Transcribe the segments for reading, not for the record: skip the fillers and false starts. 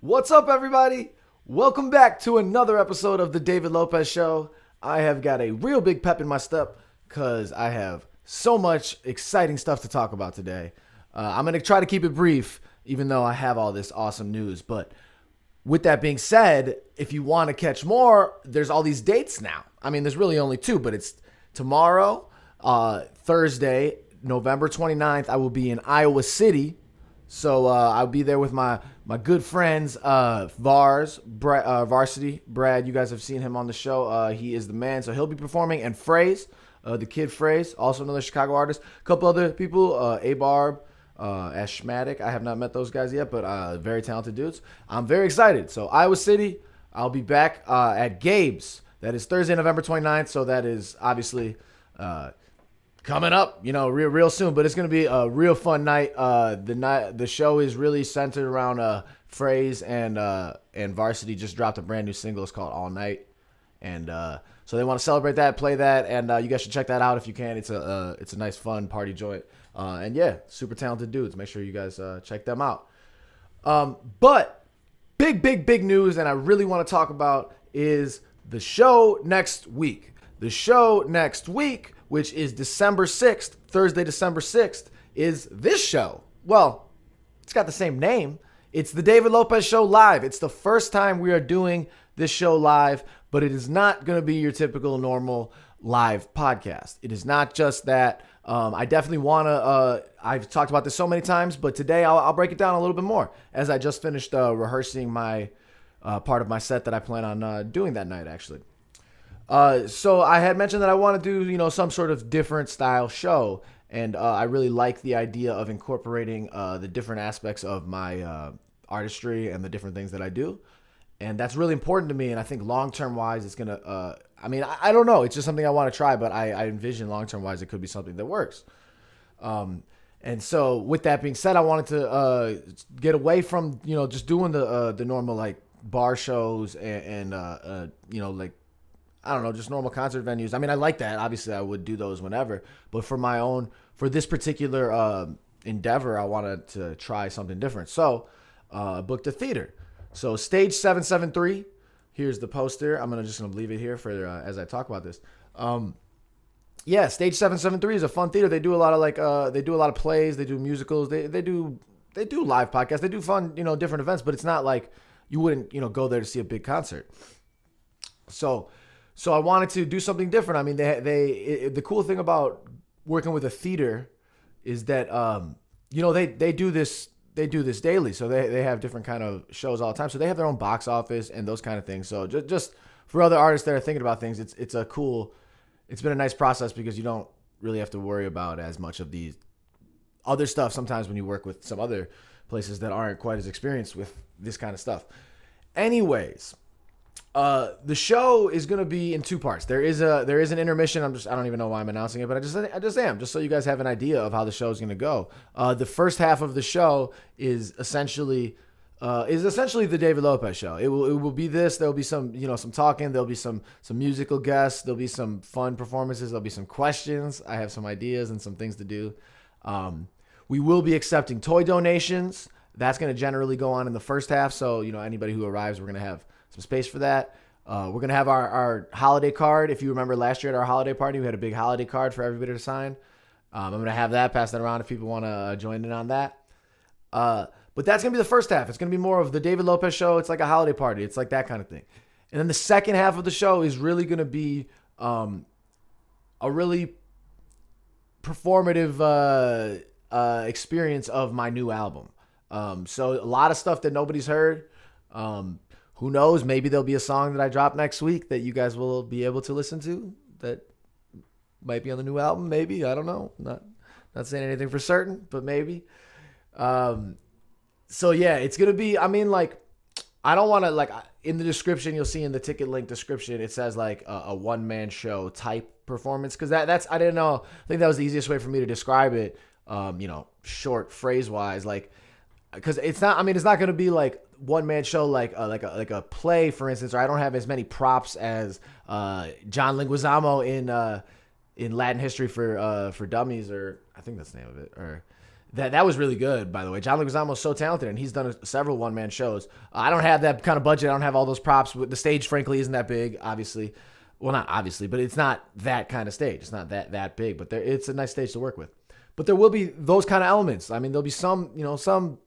What's up, everybody? Welcome back to another episode of the David Lopez Show. I have got a real big pep in my step because I have so much exciting stuff to talk about today. I'm going to try to keep it brief, even though I have all this awesome news. But with that being said, if you want to catch more, there's all these dates now. I mean, there's really only two, but it's tomorrow, Thursday, November 29th. I will be in Iowa City. So I'll be there with my good friends, Varsity, Brad. You guys have seen him on the show. He is the man. So he'll be performing. And Phrase, the kid Phrase, also another Chicago artist. A couple other people, A-Barb, Ashmatic. I have not met those guys yet, but very talented dudes. I'm very excited. So Iowa City, I'll be back at Gabe's. That is Thursday, November 29th. So that is obviously coming up, real soon, but it's gonna be a real fun night. The show is really centered around Phrase and Varsity just dropped a brand new single. It's called All Night, and so they want to celebrate that, play that, and you guys should check that out if you can. It's a nice fun party joint, and yeah, super talented dudes. Make sure you guys check them out. But big news, and I really want to talk about is the show next week. The show next week, which is December 6th, Thursday, December 6th, is this show. Well, it's got the same name. It's the David Lopez Show Live. It's the first time we are doing this show live, but it is not going to be your typical normal live podcast. It is not just that. I definitely want to, I've talked about this so many times, but today I'll break it down a little bit more as I just finished rehearsing my part of my set that I plan on doing that night, actually. So I had mentioned that I want to do, some sort of different style show. And I really like the idea of incorporating the different aspects of my artistry and the different things that I do. And that's really important to me. And I think long-term wise, it's going to, I don't know. It's just something I want to try, but I envision long-term wise, it could be something that works. And so with that being said, I wanted to get away from, just doing the normal like bar shows and like, I don't know, just normal concert venues. I mean, I like that. Obviously, I would do those whenever. But for this particular endeavor, I wanted to try something different. So, booked a theater. So, Stage 773. Here's the poster. I'm just gonna leave it here for as I talk about this. Stage 773 is a fun theater. They do a lot of plays. They do musicals. They do live podcasts. They do fun, different events. But it's not like you wouldn't, go there to see a big concert. So I wanted to do something different. I mean, the cool thing about working with a theater is that they do this daily. So they have different kind of shows all the time. So they have their own box office and those kind of things. So just for other artists that are thinking about things, it's been a nice process because you don't really have to worry about as much of the other stuff sometimes when you work with some other places that aren't quite as experienced with this kind of stuff. Anyways, the show is going to be in two parts. There is an intermission. I don't even know why I'm announcing it, but I just am, just so you guys have an idea of how the show is going to go. The first half of the show is essentially the David Lopez show. It will be this. There'll be some talking. There'll be some musical guests. There'll be some fun performances. There'll be some questions. I have some ideas and some things to do. We will be accepting toy donations. That's going to generally go on in the first half. So, anybody who arrives, we're going to have some space for that. We're going to have our holiday card. If you remember last year at our holiday party, we had a big holiday card for everybody to sign. I'm going to have that, pass that around if people want to join in on that. But that's going to be the first half. It's going to be more of the David Lopez show. It's like a holiday party. It's like that kind of thing. And then the second half of the show is really going to be a really performative experience of my new album. So a lot of stuff that nobody's heard. Who knows? Maybe there'll be a song that I drop next week that you guys will be able to listen to that might be on the new album. Maybe. I don't know. Not saying anything for certain, but maybe. So yeah, it's going to be, I don't want to, in the description, you'll see in the ticket link description, it says a one-man show type performance. Cause that's, I didn't know. I think that was the easiest way for me to describe it. Short phrase wise, cause it's not going to be like one man show, like a play, for instance, or I don't have as many props as John Leguizamo in Latin History for Dummies, or I think that's the name of it, or That was really good, by the way. John Leguizamo is so talented, and he's done several one-man shows. I don't have that kind of budget. I don't have all those props. The stage, frankly, isn't that big, obviously. Well, not obviously, but it's not that kind of stage. It's not that big, but it's a nice stage to work with. But there will be those kind of elements. I mean, there'll be some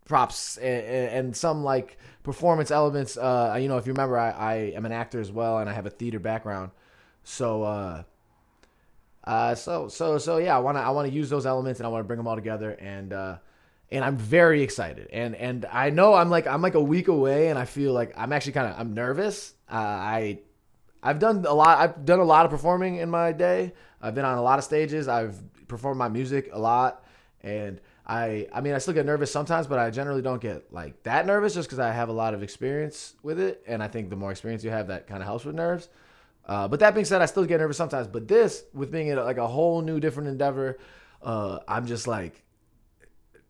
props and some like performance elements. If you remember, I am an actor as well, and I have a theater background. So yeah, I want to use those elements, and I want to bring them all together, and I'm very excited, and I know I'm like a week away, and I feel like I'm nervous. I've done a lot of performing in my day. I've been on a lot of stages. I've performed my music a lot, and I still get nervous sometimes, but I generally don't get like that nervous just because I have a lot of experience with it, and I think the more experience you have, that kind of helps with nerves. But that being said, I still get nervous sometimes. But this, with being like a whole new different endeavor, I'm just like,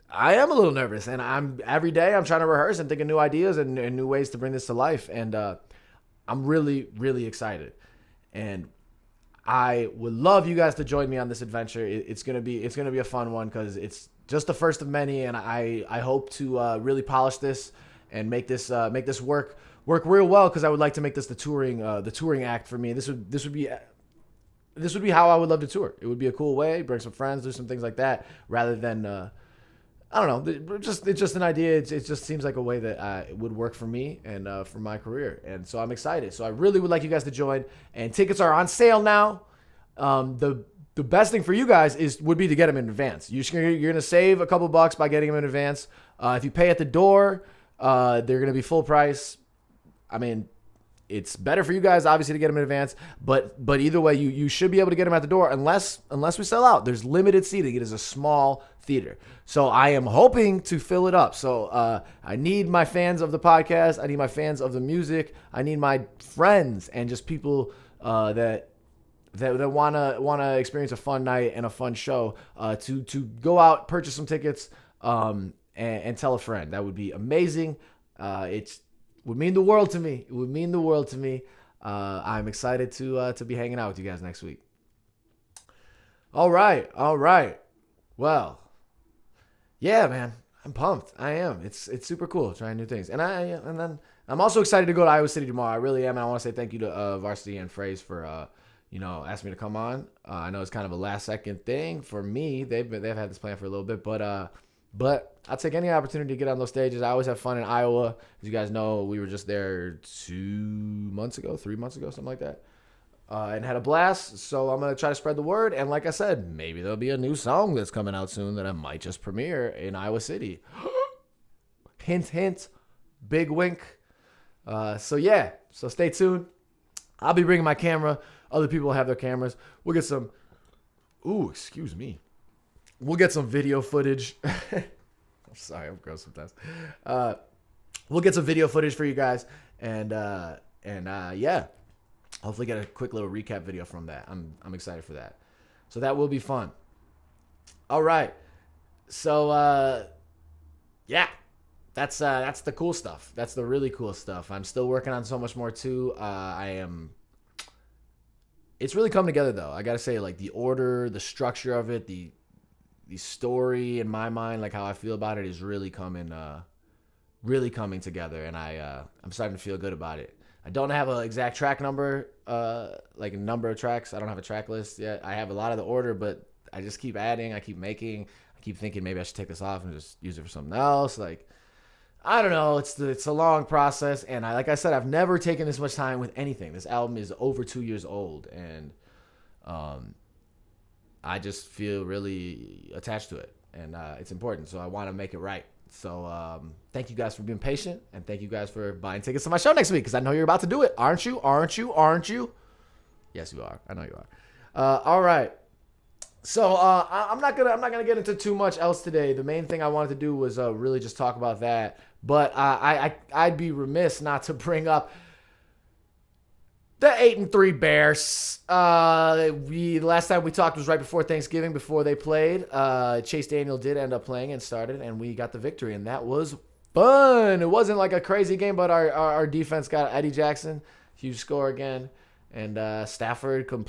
I am a little nervous. And every day I'm trying to rehearse and think of new ideas and new ways to bring this to life. And I'm really, really excited. And I would love you guys to join me on this adventure. It's gonna be a fun one because it's just the first of many. And I hope to really polish this and make this work real well, because I would like to make this the touring act for me. This would be how I would love to tour. It would be a cool way, bring some friends, do some things like that, rather than I don't know, it's just an idea. It just seems like a way that it would work for me and for my career, and so I'm excited. So I really would like you guys to join, and tickets are on sale now. The best thing for you guys would be to get them in advance. You're gonna save a couple bucks by getting them in advance. If you pay at the door, they're gonna be full price. I mean, it's better for you guys, obviously, to get them in advance. But either way, you should be able to get them at the door unless we sell out. There's limited seating. It is a small theater. So I am hoping to fill it up. So I need my fans of the podcast. I need my fans of the music. I need my friends and just people that wanna experience a fun night and a fun show to go out, purchase some tickets, and tell a friend. That would be amazing. Would mean the world to me. It would mean the world to me. I'm excited to be hanging out with you guys next week. All right. Well, yeah, man, I'm pumped. I am. It's super cool trying new things, and then I'm also excited to go to Iowa City tomorrow. I really am, and I want to say thank you to Varsity and Phrase for asking me to come on. I know it's kind of a last second thing for me. They've had this plan for a little bit, but I'll take any opportunity to get on those stages. I always have fun in Iowa. As you guys know, we were just there 3 months ago, something like that, and had a blast. So I'm going to try to spread the word. And like I said, maybe there'll be a new song that's coming out soon that I might just premiere in Iowa City. Hint, hint, big wink. So stay tuned. I'll be bringing my camera. Other people will have their cameras. We'll get some, excuse me. We'll get some video footage. I'm sorry, I'm gross sometimes. We'll get some video footage for you guys, and hopefully get a quick little recap video from that. I'm excited for that. So that will be fun. All right. So that's the cool stuff. That's the really cool stuff. I'm still working on so much more too. It's really come together though. I gotta say, like the order, the structure of it, the story in my mind, like how I feel about it, is really coming together, and I'm starting to feel good about it. I don't have an exact track number, like a number of tracks. I don't have a track list yet. I have a lot of the order, but I just keep adding, I keep making, I keep thinking maybe I should take this off and just use it for something else. Like, I don't know. It's a long process, and like I said, I've never taken this much time with anything. This album is over 2 years old, and I just feel really attached to it, and it's important, so I want to make it right. So thank you guys for being patient, and thank you guys for buying tickets to my show next week, because I know you're about to do it. Aren't you? Yes, you are. I know you are. All right. So I'm not gonna get into too much else today. The main thing I wanted to do was really just talk about that. But I'd be remiss not to bring up the 8-3 Bears. Last time we talked was right before Thanksgiving, before they played. Chase Daniel did end up playing and started, and we got the victory, and that was fun. It wasn't like a crazy game, but our defense got Eddie Jackson, huge score again. And Matthew Stafford of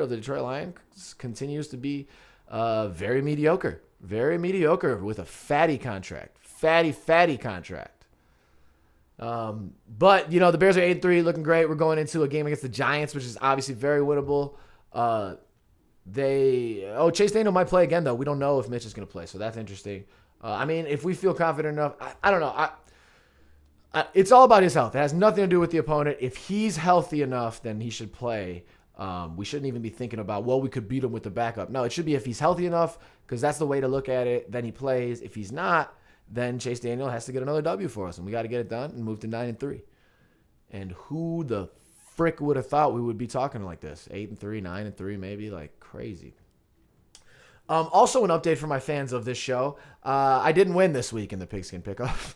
the Detroit Lions continues to be very mediocre. Very mediocre with a fatty contract. Fatty contract. But, the Bears are 8-3, looking great. We're going into a game against the Giants, which is obviously very winnable. Chase Daniel might play again, though. We don't know if Mitch is going to play, so that's interesting. If we feel confident enough, I don't know. It's all about his health. It has nothing to do with the opponent. If he's healthy enough, then he should play. We shouldn't even be thinking about, we could beat him with the backup. No, it should be if he's healthy enough, because that's the way to look at it. Then he plays. If he's not, then Chase Daniel has to get another W for us, and we got to get it done and move to 9-3. And who the frick would have thought we would be talking like this? 8-3, 9-3, maybe, like crazy. Also, an update for my fans of this show. I didn't win this week in the Pigskin Pickoff.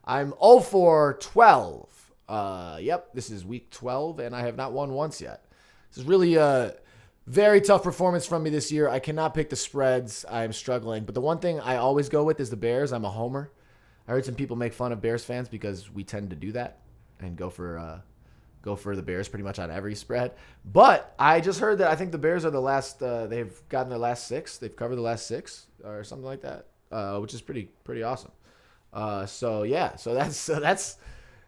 I'm 0-for-12. Yep, this is week 12, and I have not won once yet. This is really a very tough performance from me this year. I cannot pick the spreads. I'm struggling. But the one thing I always go with is the Bears. I'm a homer. I heard some people make fun of Bears fans because we tend to do that and go for the Bears pretty much on every spread. But I just heard that I think the Bears are the last. They've gotten their last 6. They've covered the last 6 or something like that, which is pretty awesome. So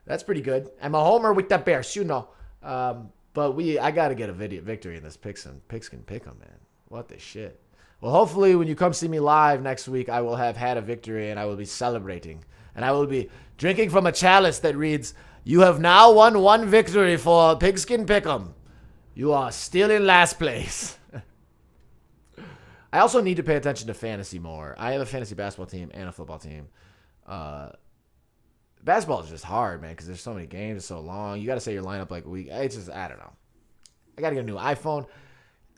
that's pretty good. I'm a homer with the Bears, But I got to get a victory in this Pigskin Pick'em, man. What the shit. Well, hopefully when you come see me live next week, I will have had a victory and I will be celebrating. And I will be drinking from a chalice that reads, "You have now won 1 victory for Pigskin Pick'em. You are still in last place." I also need to pay attention to fantasy more. I have a fantasy basketball team and a football team. Basketball is just hard, man, because there's so many games. It's so long. You got to set your lineup like a week. It's just, I don't know. I got to get a new iPhone.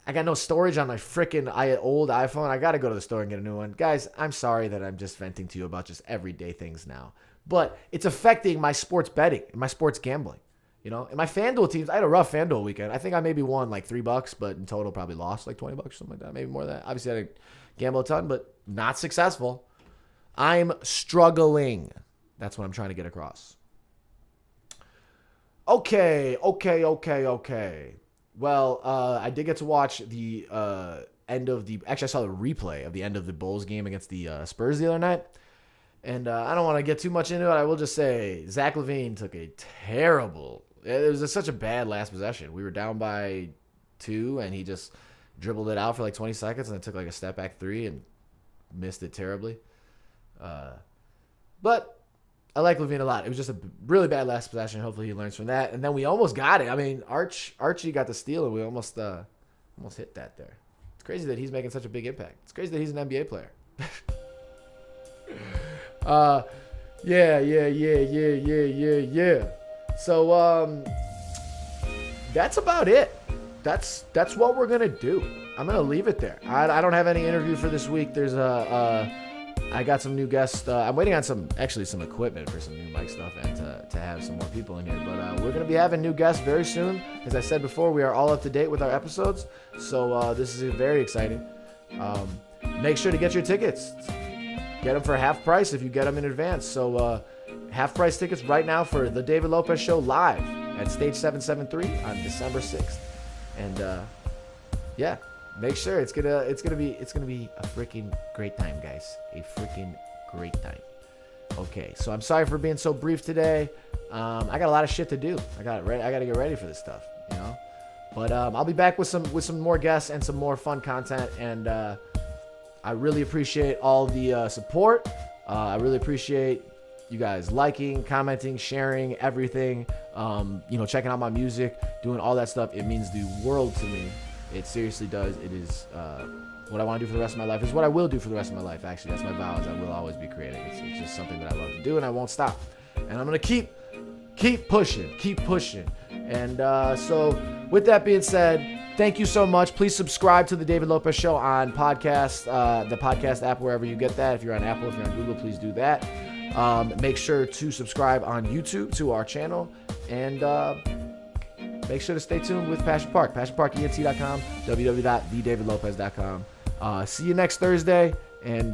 I got no storage on my freaking old iPhone. I got to go to the store and get a new one. Guys, I'm sorry that I'm just venting to you about just everyday things now. But it's affecting my sports betting and my sports gambling. And my FanDuel teams, I had a rough FanDuel weekend. I think I maybe won like $3, but in total probably lost like $20 or something like that. Maybe more than that. Obviously, I had to gamble a ton, but not successful. I'm struggling. That's what I'm trying to get across. Okay. Well, I did get to watch the end of the... Actually, I saw the replay of the end of the Bulls game against the Spurs the other night. And I don't want to get too much into it. I will just say Zach Lavine took a terrible... It was such a bad last possession. We were down by 2, and he just dribbled it out for like 20 seconds, and then took like a step back 3 and missed it terribly. But I like Lavine a lot. It was just a really bad last possession. Hopefully he learns from that. And then we almost got it. I mean, Archie got the steal, and we almost hit that there. It's crazy that he's making such a big impact. It's crazy that he's an NBA player. Yeah. So that's about it. That's what we're gonna do. I'm gonna leave it there. I don't have any interview for this week. There's I got some new guests. I'm waiting on some equipment for some new mic stuff and to have some more people in here. But we're going to be having new guests very soon. As I said before, we are all up to date with our episodes. So this is very exciting. Make sure to get your tickets. Get them for half price if you get them in advance. So half price tickets right now for the David Lopez Show live at Stage 773 on December 6th. And yeah. Make sure it's gonna be a freaking great time, guys. A freaking great time. Okay, so I'm sorry for being so brief today. I got a lot of shit to do. I got to get ready for this stuff, But I'll be back with some more guests and some more fun content. And I really appreciate all the support. I really appreciate you guys liking, commenting, sharing everything. Checking out my music, doing all that stuff. It means the world to me. It seriously does. It is what I want to do for the rest of my life. It's what I will do for the rest of my life, actually. That's my vow, is I will always be creating. It's just something that I love to do, and I won't stop. And I'm going to keep pushing. And so with that being said, thank you so much. Please subscribe to the David Lopez Show on podcast, the podcast app, wherever you get that. If you're on Apple, if you're on Google, please do that. Make sure to subscribe on YouTube to our channel. And... make sure to stay tuned with Passion Park, passionparkent.com, www.thedavidlopez.com. See you next Thursday, and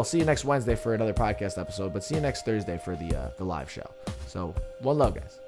see you next Wednesday for another podcast episode, but see you next Thursday for the live show. So, one love, guys.